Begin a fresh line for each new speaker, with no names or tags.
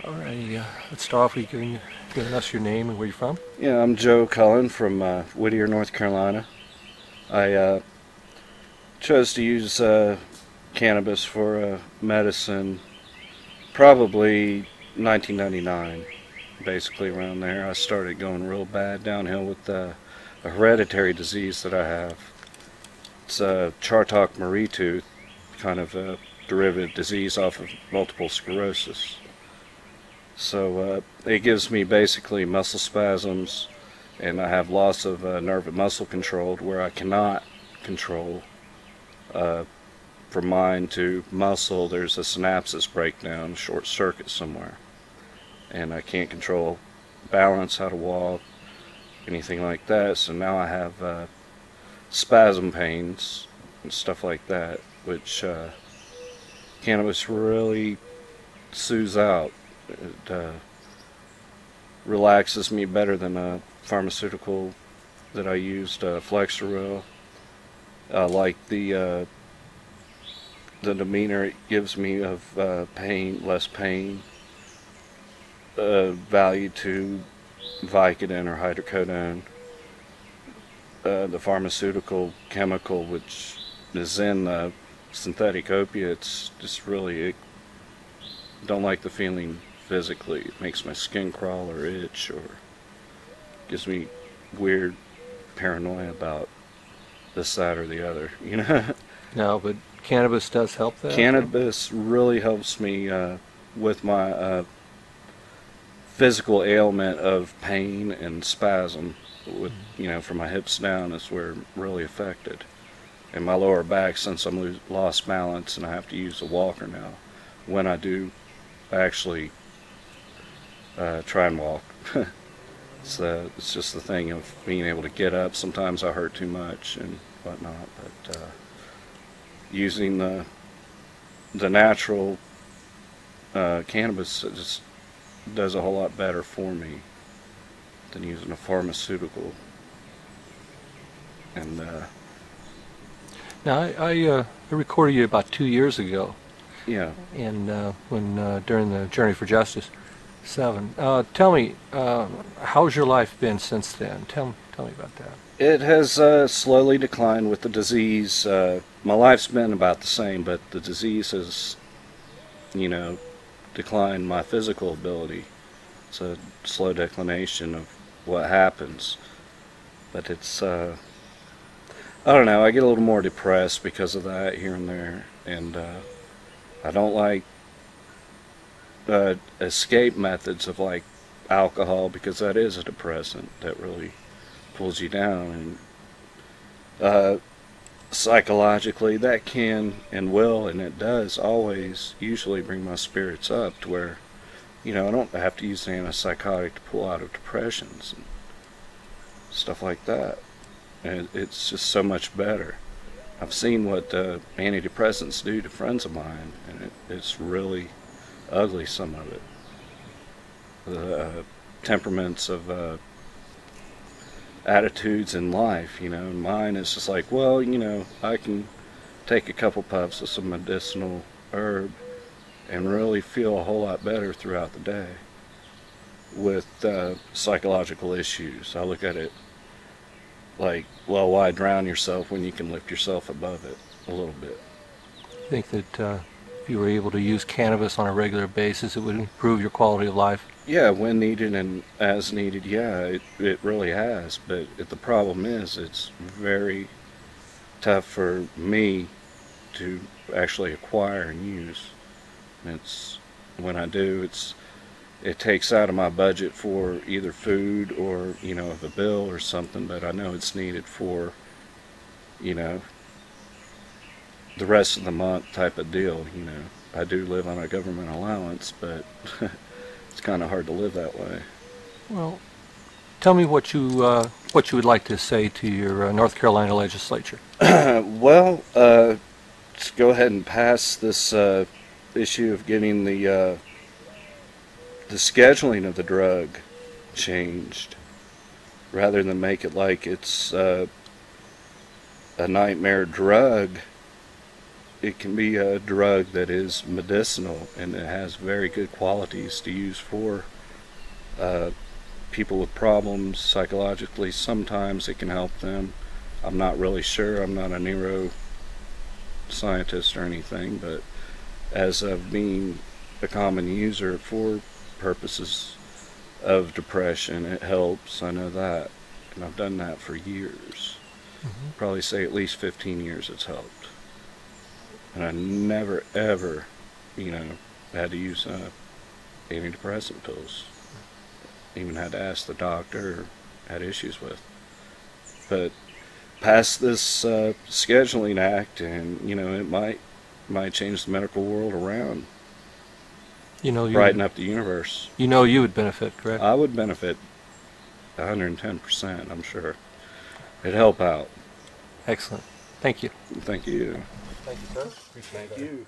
Alrighty, let's start off with giving us your name and where you're from.
Yeah, I'm Joe Cullen from Whittier, North Carolina. I chose to use cannabis for medicine probably 1999, basically around there. I started going real bad downhill with a hereditary disease that I have. It's Charcot-Marie-Tooth, kind of a derivative disease off of multiple sclerosis. So it gives me basically muscle spasms, and I have loss of nerve and muscle control where I cannot control from mind to muscle. There's a synapses breakdown, short circuit somewhere, and I can't control balance, how to walk, anything like that. So now I have spasm pains and stuff like that, which cannabis really soothes out. It relaxes me better than a pharmaceutical that I used, Flexeril. I like the demeanor it gives me of pain, less pain, value to Vicodin or hydrocodone. The pharmaceutical chemical, which is in synthetic opiates, just really don't like the feeling physically. It makes my skin crawl or itch, or gives me weird paranoia about this, that, or the other, you know.
No, but cannabis does help that.
Cannabis really helps me with my physical ailment of pain and spasm. With, you know, from my hips down is where I'm really affected, and my lower back, since I'm lost balance and I have to use a walker now when I do actually try and walk. So it's just the thing of being able to get up. Sometimes I hurt too much and whatnot, but using the natural cannabis, it just does a whole lot better for me than using a pharmaceutical. And
Now, I recorded you about 2 years ago,
yeah,
and when during the Journey for Justice 7. Tell me, how's your life been since then? Tell me about that.
it has slowly declined with the disease. My life's been about the same, but the disease has, you know, declined my physical ability. It's a slow declination of what happens. But it's, I don't know, I get a little more depressed because of that here and there. And I don't like escape methods of like alcohol, because that is a depressant that really pulls you down, and psychologically that can and will, and it does always usually bring my spirits up to where, you know, I don't have to use an antipsychotic to pull out of depressions and stuff like that, and it's just so much better. I've seen what antidepressants do to friends of mine, and it's really ugly, some of it. The temperaments of attitudes in life, you know. Mine is just like, well, you know, I can take a couple puffs of some medicinal herb and really feel a whole lot better throughout the day. With psychological issues, I look at it like, well, why drown yourself when you can lift yourself above it a little bit?
I think that if you were able to use cannabis on a regular basis, it would improve your quality of life.
Yeah, when needed and as needed, yeah, it really has. But the problem is, it's very tough for me to actually acquire and use. And it's, when I do, it takes out of my budget for either food or, you know, a bill or something. But I know it's needed for, you know, the rest of the month type of deal. You know, I do live on a government allowance, but it's kind of hard to live that way.
Well, tell me what you would like to say to your North Carolina legislature.
Well, let's go ahead and pass this issue of getting the scheduling of the drug changed, rather than make it like it's a nightmare drug. it can be a drug that is medicinal and it has very good qualities to use for people with problems psychologically. Sometimes it can help them. I'm not really sure. I'm not a neuroscientist or anything, but as of being a common user for purposes of depression, it helps. I know that, and I've done that for years. Probably say at least 15 years it's helped. And I never ever, had to use antidepressant pills. Even had to ask the doctor, or had issues with. But pass this scheduling act, and it might change the medical world around. Brighten up the universe.
You would benefit, correct?
I would benefit 110%, I'm sure. It'd help out.
Excellent. Thank you.
Thank you.
Thank you, sir. Appreciate it.
Thank you.